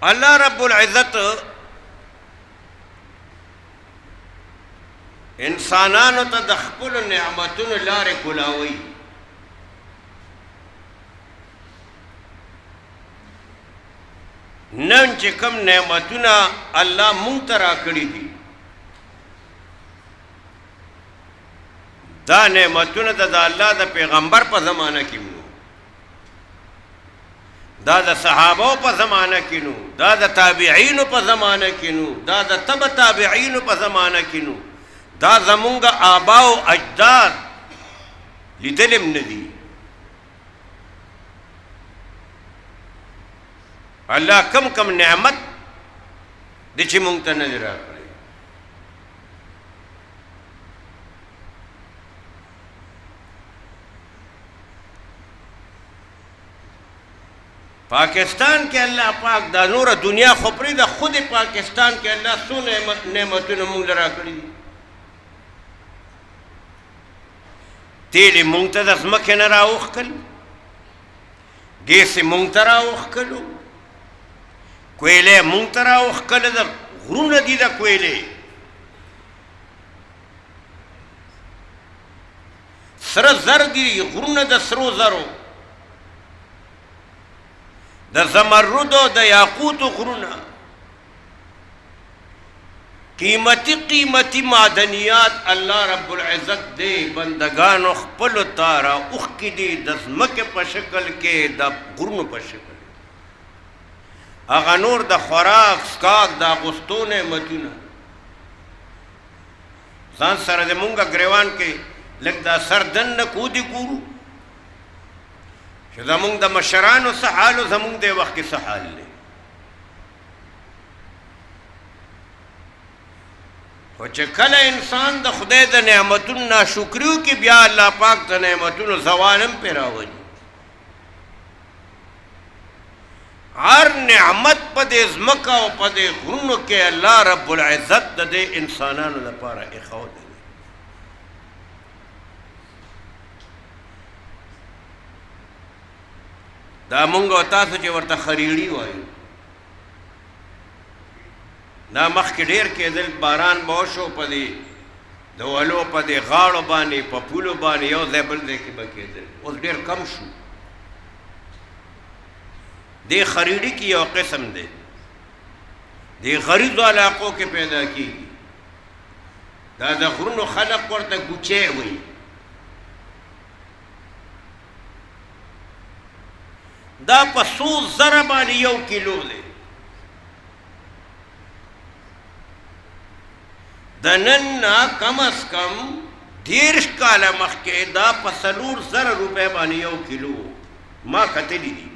الله رب العزت انسانانو ته د خپلو نعمتونو لارې کولاوي. نن چې کوم نعمتونه الله مونږ ته راکړي دي، دا نعمتونه د الله د پیغمبر په زمانه کې نو، دا د صحابو په زمانه کې نو، دا د تابعینو په زمانه کې نو، دا د تبع تابعینو په زمانه کې نو، دا زمونږ آبا او اجداد لیدلم نه دي. الله کم کم نعمت دی چې مونږ ته نه دی راکړی. پاکستان کې الله پاک دا نور دنیا خو پرېږده، خود پاکستان کې الله څو نعمتونه مونږ له راکړي دي. تیل یې مونږ ته د ځمکې نه راوښکل، ګیس یې مونږ ته راوښکلو، کویلې مونږ ته راوښکله، د غرونه دي د کویلې، سره زر دي غرونه د سرو زرو، د زمردو د یاقوتو غرونه، قیمتي قیمتي معدنیات الله رب العزت دې بندگانو خپلو ته راوښکي دي د ځمکې په شکل کې، د غرونو په شکل. هغه نور د خوراک څښاک د اغوستو نعمتونه ځان سره د مونږه ګریوان کې لږ دا سر دننه کودي ګورو چې زمونږ د مشرانو څه حال و زمونږ د وخت کې څه حال دی. خو چې کله انسان د خدای د نعمتونو ناشکري وکړي، بیا الله پاک د نعمتونو زوال هم پرې راولي. هر نعمت په دې ځمکه او په دې غرونو کې الله رب العزت د دې انسانانو لپاره ایښودی. دا مونږ او تاسو چې ورته خریړي وایو، دا مخکې ډېر کېدل، باران به وشو په دې د ولو په دې غاړو باندې، په پولو باندې یو ځای بل ځای کې به کېدل، اوس ډېر کم شو. دې خریړي کې یو قسم دی، دې غریضو علاقو کې پیدا کېږي، دا د غرونو خلق ورته ګوچې وایي. دا په څو زره باندې یو کیلو دی. د نن نه کم از کم 30 کاله مخکې دا په 4,000 روپۍ باندې یو کیلو ما کتلی دي.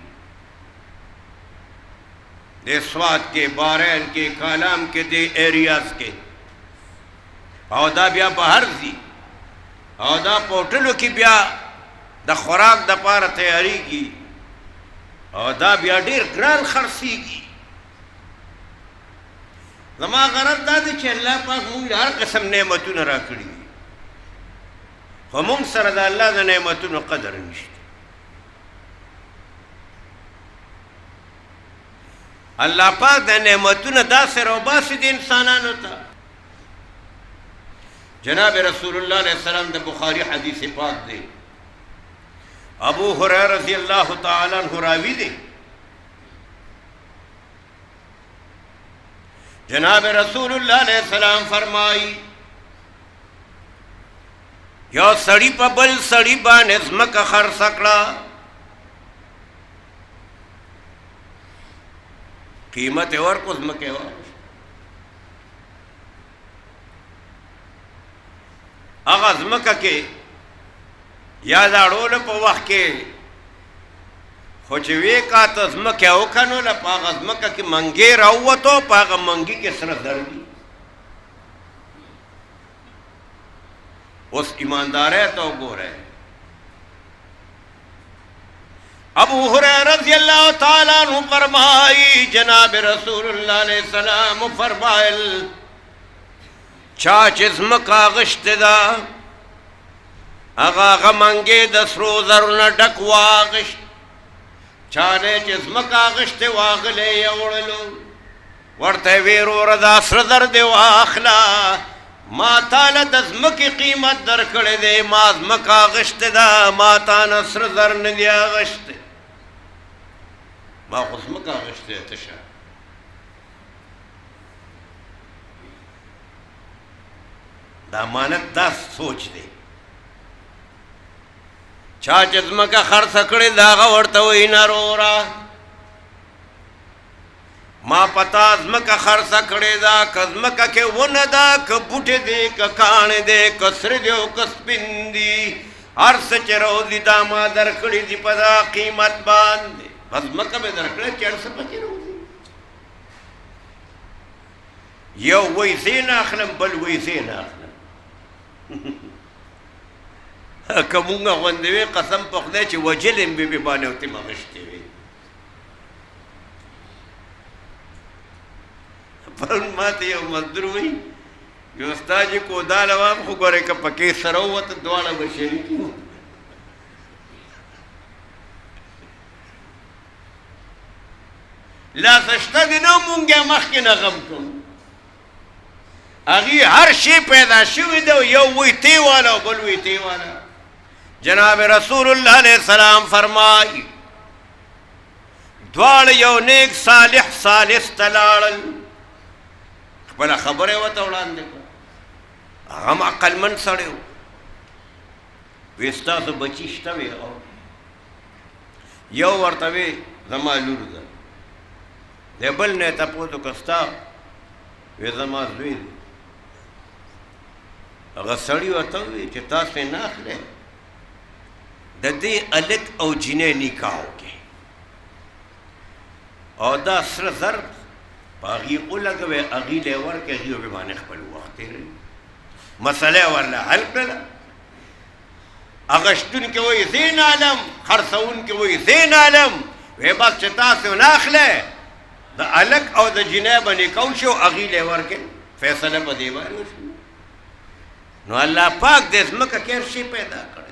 د سوات کې، بارین کې، کالام کې، د ایریاز کې، او دا بیا بهر ځي، او دا په هوټلو کې بیا د خوراک دپاره تیاریږي، او دا بیا ډېر ګران خرڅېږي. زما غرض دا دی چې الله پاک مونږ هر قسم نعمتونه راکړي دي، خو مونږ سره د الله د نعمتونو قدر نشته. الله پاک د نعمتونو داسې راوباسي د انسانانو ته. جناب رسول الله علیه السلام د بخاري حدیث پاک دی، ابو هریره رضی اللہ تعالی عنہ راوی دی، جناب رسول اللہ علیہ السلام فرمائی، یو سړی په بل سړی باندې ځمکه خرڅه کړه، قیمت یې ورکړو، ځمکه یې ورکړه. هغه ځمکه کې یا د اړولو په وخت کې خو چې وې کاته ځمکه وکنوله، په هغه ځمکه کې منګی راووتو، په هغه منګي کې سره زر دي. اوس ایماندارۍ ته وګورئ. ابو هریرہ رضی اللہ تعالی عنہ فرمائی، جناب رسول اللہ علیہ السلام فرمائل، چا چې ځمکه اغشتې ده، هغه منګی د سرو زرو نه ډک واغشت، چاله چې ځمکه اغشتې واغلی یوړلو ورته ویې وروره دا سره زر دې واخله ما تاله د ځمکې قیمت درکړی دی ما ځمکه اغشتې ده ما تا نه سره زر نه دي اغشتې ما خو ځمکه اغشتې ده تشه د امانت دا سوچ دی چا چې ځمکه خرڅه کړې د هغه ورته وایي نه وروره ما پتا ځمکه خرڅه کړې ده که ځمکه کې ونه ده که بوټې دی که کاڼې دی که سره دی او که سپین دي هر څه چې راوځي دا ما درکړي دي په دا قیمت باندې بس ځمکه مې درکړې چې هر څه پکې راوځي یو وایي زه نه اخلم بل وایي زه نه اخلم که مونږ غوندې وې قسم په خدای چې وجلم به بې باندې او ته مغشتې وې پرون ما ته یو مزدور وایي یو ستا چې کوداله وام خو ګورې که پکې سره ووته دواړه به شریک وو لاسه شته دې نه مونږ یې مخکې نه غم کوو هغې هر شی پیدا شوي دی یو وی تی والا او بل وی تی والا جناب رسول الله علیه السلام فرمایي دواړه یو نیک صالح ثالث ته لاړل خپله خبره یې ورته وړاندې کړه هغه هم عقلمند سړی و وی ستاسو بچي شته وی یو ورته وی زما لور ده د بل نه یې تپوس وکړه ستا وی زما زوی دی هغه سړي ورته وویل چې تاسو یې نه اخلئ د دې هلک او جینۍ نکاح وکړئ او دا سره زر په هغې ولګوئ هغې له یې ورکړئ هغې به باندې خپل وخت تېروي مسله یې ورله حل کړله اغشتونکي وایي زه یې نه علم خرڅوونکي وایي زه یې نه علم وی بس چې تاسو یې نه اخلئ د هلک او د جینۍ به نکاح وشي او هغې له یې ورکړئ فیصله په دې باندې وشوه نو الله پاک دې ځمکه کې هر شی پیدا کړ